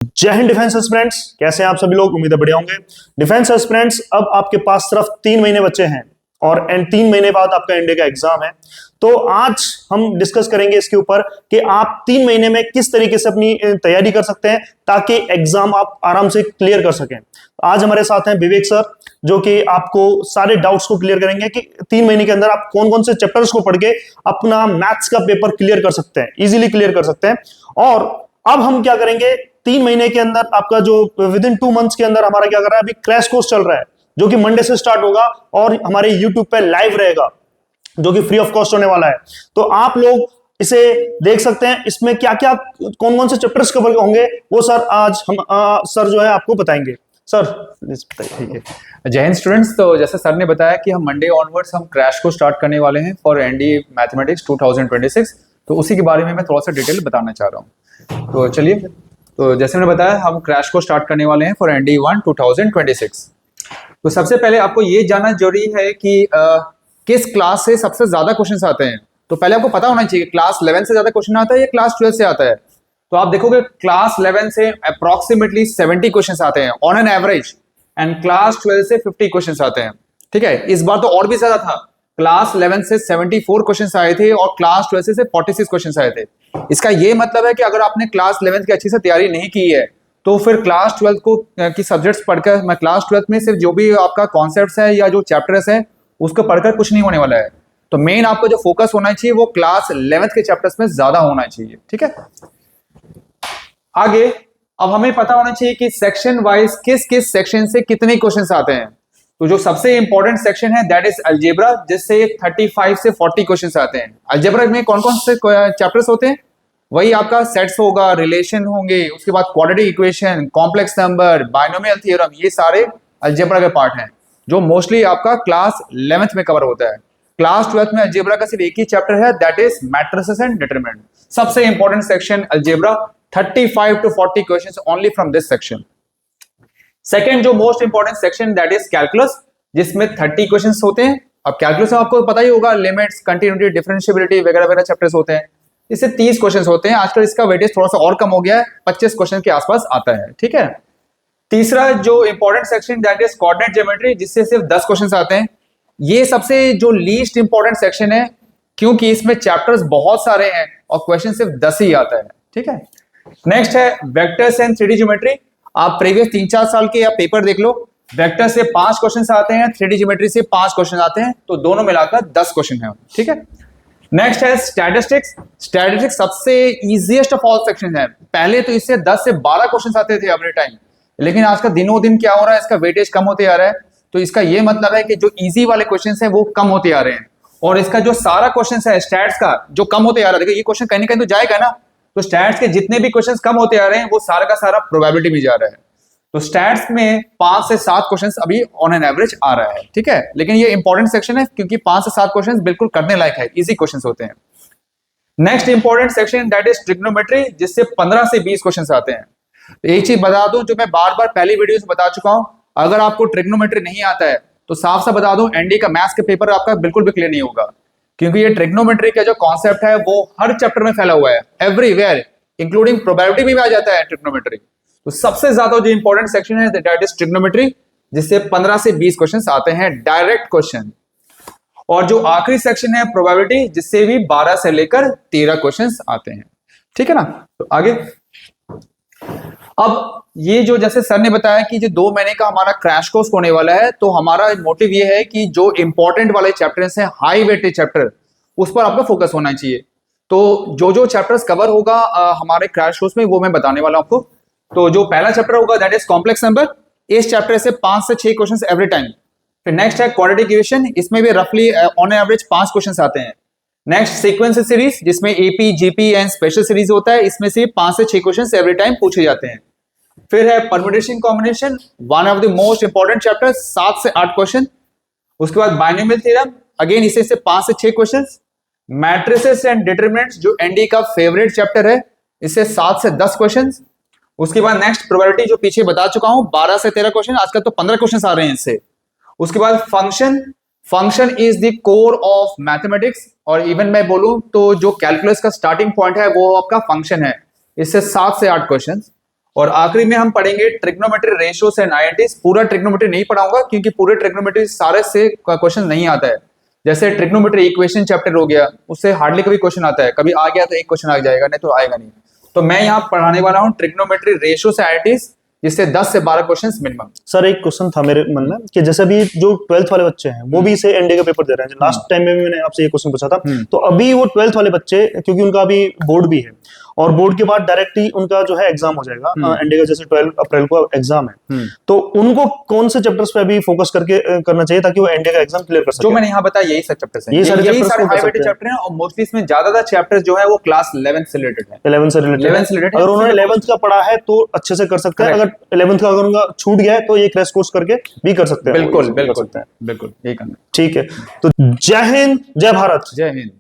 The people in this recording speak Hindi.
जय हिंद डिफेंस एस्पिरेंट्स, कैसे हैं आप सभी लोग। उम्मीद है बढ़िया होंगे। डिफेंस एस्पिरेंट्स, अब आपके पास सिर्फ 3 महीने बचे हैं और 3 महीने बाद आपका इंडिया का एग्जाम है। तो आज हम डिस्कस करेंगे इसके ऊपर कि आप 3 महीने में किस तरीके से अपनी तैयारी कर सकते हैं ताकि एग्जाम आप आराम से क्लियर कर सकें। आज हमारे साथ हैं विवेक सर, जो कि आपको सारे डाउट्स को क्लियर करेंगे कि 3 महीने के अंदर आप कौन कौन से चैप्टर्स को पढ़ के अपना मैथ्स का पेपर क्लियर कर सकते हैं, इजीली क्लियर कर सकते हैं। और अब हम क्या करेंगे, 3 महीने के अंदर आपका जो विद इन 2 मंथ्स के अंदर हमारा क्या कर रहा है, अभी क्रैश कोर्स चल रहा है जो कि मंडे से स्टार्ट होगा और हमारे यूट्यूब पे लाइव रहेगा, जो कि फ्री ऑफ कॉस्ट होने वाला है। तो आप लोग इसे देख सकते हैं। इसमें क्या क्या कौन कौन से चैप्टर्स कवर होंगे वो सर आज हम सर जो है आपको बताएंगे। सर प्लीज बताइए। ठीक है, जय हिंद स्टूडेंट्स। तो जैसे सर ने बताया कि हम मंडे ऑनवर्ड्स हम क्रैश को स्टार्ट करने वाले हैं फॉर एनडीए मैथमेटिक्स 2026। तो उसी के बारे में मैं थोड़ा सा डिटेल बताना चाह रहा हूँ। तो चलिए, तो जैसे मैंने बताया हम क्रैश को स्टार्ट करने वाले हैं फॉर एनडीए 1 2026। तो सबसे पहले आपको ये जानना जरूरी है कि किस क्लास से सबसे ज्यादा क्वेश्चंस आते हैं। तो पहले आपको पता होना चाहिए क्लास 11 से ज्यादा क्वेश्चन आता है या क्लास 12 से आता है। तो आप देखोगे क्लास 11 से अप्रोक्सीमेटली 70 क्वेश्चंस आते हैं on an average, and class 12 से 50 क्वेश्चंस आते हैं। ठीक है, इस बार तो और भी ज्यादा था। क्लास 11 से 74 क्वेश्चंस आए थे और क्लास 12 से 46 क्वेश्चंस आए थे। इसका ये मतलब है कि अगर आपने क्लास 11 की अच्छी से तैयारी नहीं की है तो फिर क्लास 12 को की सब्जेक्ट्स पढ़कर, मैं क्लास 12 में सिर्फ जो भी आपका कॉन्सेप्ट्स है या जो चैप्टर्स है उसको पढ़कर कुछ नहीं होने वाला है। तो मेन आपका जो फोकस होना चाहिए वो क्लास 11 के चैप्टर्स में ज्यादा होना चाहिए। ठीक है, आगे अब हमें पता होना चाहिए कि सेक्शन वाइज किस किस सेक्शन से कितने क्वेश्चंस आते हैं। तो जो सबसे इंपॉर्टेंट सेक्शन है दैट इज अलजेब्रा, जिससे 35 से 40 क्वेश्चंस आते हैं। अलजेब्रा में कौन कौन से चैप्टर्स होते हैं? वही आपका सेट्स होगा, रिलेशन होंगे, उसके बाद quadratic equation, complex number, binomial theorem, ये सारे अलजेब्रा के पार्ट हैं जो मोस्टली आपका क्लास 11th में कवर होता है। क्लास 12th में अलजेब्रा का सिर्फ एक ही चैप्टर है that is matrices and determinant. सबसे important section algebra, 35 to 40 questions only from this section. Second जो most important section that is calculus, जिसमें 30 क्वेश्चंस होते हैं। अब कैलकुलस में आपको पता ही होगा लिमिट्स, कंटिन्यूटी, डिफरेंशिएबिलिटी वगैरह वगैरह चैप्टर्स होते हैं। इससे 30 क्वेश्चंस होते हैं। आजकल इसका वेटेज थोड़ा सा और कम हो गया है, 25 क्वेश्चन के आसपास आता है। ठीक है, तीसरा जो important section that is coordinate geometry, जिससे सिर्फ 10 क्वेश्चंस आते हैं। ये सबसे जो लीस्ट इंपॉर्टेंट सेक्शन है क्योंकि इसमें चैप्टर्स बहुत सारे हैं और क्वेश्चन सिर्फ 10 ही आता है। ठीक है, नेक्स्ट है वेक्टर्स एंड 3D ज्योमेट्री। आप प्रीवियस 3-4 साल के आप पेपर देख लो, वेक्टर से 5 क्वेश्चन आते हैं, 3D ज्योमेट्री से 5 क्वेश्चन आते हैं, तो दोनों मिलाकर 10 क्वेश्चन है। ठीक है, नेक्स्ट है स्टैटिस्टिक्स। स्टैटिस्टिक्स सबसे इजीएस्ट ऑफ ऑल सेक्शन है। पहले तो इससे 10 से 12 क्वेश्चन आते थे एवरी टाइम, लेकिन आज का दिनों दिन क्या हो रहा है, इसका वेटेज कम होते आ रहा है। तो इसका ये मतलब है कि जो इजी वाले क्वेश्चन है वो कम होते आ रहे हैं और इसका जो सारा क्वेश्चन है स्टैट्स का जो कम होते आ रहा है। देखिए ये क्वेश्चन कहीं ना कहीं तो जाएगा ना, तो स्टैट्स के जितने भी क्वेश्चंस कम होते आ रहे हैं वो सारा का सारा प्रोबेबिलिटी में जा रहा है। तो स्टैट्स में 5 से 7 क्वेश्चंस अभी ऑन एन एवरेज आ रहा है। ठीक है, लेकिन ये इंपॉर्टेंट सेक्शन है क्योंकि 5 से 7 क्वेश्चंस बिल्कुल करने लायक है, इजी क्वेश्चंस होते हैं। Next important section that is trigonometry, जिससे 15 से 20 क्वेश्चंस आते हैं। तो एक चीज बता दूं जो मैं बार बार पहली वीडियो में बता चुका हूं, अगर आपको ट्रिग्नोमेट्री नहीं आता है तो साफ साफ बता दूं एनडी का मैथ्स का पेपर आपका बिल्कुल भी क्लियर नहीं होगा, क्योंकि ये ट्रिग्नोमेट्री का जो कॉन्सेप्ट है वो हर चैप्टर में फैला हुआ है, एवरीवेयर, इंक्लूडिंग प्रोबेबिलिटी में भी आ जाता है ट्रिग्नोमेट्री। तो सबसे ज्यादा जो इंपॉर्टेंट सेक्शन है दैट इज ट्रिग्नोमेट्री, जिससे 15 से 20 क्वेश्चंस आते हैं डायरेक्ट क्वेश्चन। और जो आखिरी सेक्शन है प्रोबेबिलिटी, जिससे भी 12 से लेकर 13 क्वेश्चंस आते हैं। ठीक है ना, तो आगे अब ये जो जैसे सर ने बताया कि जो 2 महीने का हमारा क्रैश कोर्स होने वाला है, तो हमारा मोटिव ये है कि जो इंपॉर्टेंट वाले चैप्टर्स हैं, हाई वेटेज चैप्टर, उस पर आपका फोकस होना चाहिए। तो जो जो चैप्टर्स कवर होगा हमारे क्रैश कोर्स में वो मैं बताने वाला हूं आपको। तो जो पहला चैप्टर होगा दैट इज कॉम्प्लेक्स नंबर। इस चैप्टर से 5 से 6 क्वेश्चंस एवरी टाइम। फिर नेक्स्ट है क्वाड्रेटिक इक्वेशन, इसमें भी रफली ऑन एवरेज 5 क्वेश्चंस आते हैं। नेक्स्ट सीक्वेंस सीरीज, जिसमें AP, GP and special series होता है, इसमें से 5 से 6 क्वेश्चंस एवरी टाइम पूछे जाते हैं। फिर है permutation combination, one of the most important chapter, 7 से 8 क्वेश्चन। उसके बाद बाइनोमियल थ्योरम, अगेन इसे से 5 से 6 क्वेश्चंस। मैट्रिसेस एंड डिटरमिनेंट्स जो एनडी का फेवरेट चैप्टर है, इससे 7 से 10 क्वेश्चंस। उसके बाद नेक्स्ट प्रोबेबिलिटी जो पीछे बता चुका हूं, 12 से 13 क्वेश्चन, आजकल तो 15 क्वेश्चन आ रहे हैं इससे। उसके बाद function, function is the core of mathematics, और इवन मैं बोलूं तो जो कैलकुलस का स्टार्टिंग पॉइंट है वो आपका फंक्शन है, इससे 7 से 8 क्वेश्चंस। और आखिरी में हम पढ़ेंगे ट्रिग्नोमेट्री रेशियोस एंड आईएनटीज। पूरा ट्रिग्नोमेट्री नहीं पढ़ाऊंगा क्योंकि पूरे ट्रिग्नोमेट्री सारे से क्वेश्चन नहीं आता है। जैसे ट्रिग्नोमेट्री इक्वेशन चैप्टर हो गया, उससे हार्डली कभी क्वेश्चन आता है, कभी आ गया तो एक क्वेश्चन आ जाएगा, नहीं तो आएगा नहीं। तो मैं यहाँ पढ़ाने वाला हूँ ट्रिग्नोमेट्री रेशियोस एंड आईएनटीज, जिससे 10 से 12 क्वेश्चंस मिनिमम। सर एक क्वेश्चन था मेरे मन में कि जैसे भी जो 12th वाले बच्चे हैं वो भी इसे एनडीए का पेपर दे रहे हैं। लास्ट टाइम में भी मैंने आपसे ये क्वेश्चन पूछा था, तो अभी वो 12th वाले बच्चे, क्योंकि उनका अभी बोर्ड भी है और बोर्ड के बाद डायरेक्ट ही उनका जो है एग्जाम हो जाएगा, एनडीए का जैसे 12 अप्रैल को एग्जाम है, तो उनको कौन से चैप्टर्स पे अभी फोकस करके करना चाहिए ताकि वो एनडीए का एग्जाम क्लियर कर सके? जो मैंने यहाँ बताया यही सब चैप्टर्स हैं, यही सारे हाई वेटेज चैप्टर हैं और मोस्टली इसमें ज्यादातर चैप्टर्स जो है वो क्लास 11th से रिलेटेड है। 11th से रिलेटेड अगर उन्होंने 11th का पढ़ा है तो अच्छे से कर सकते हैं। अगर 11th का अगर उनका छूट गया है तो ये क्रैश कोर्स करके भी कर सकते हैं। बिल्कुल बिल्कुल बिल्कुल यही करना। ठीक है, तो जय हिंद, जय भारत। जय हिंद।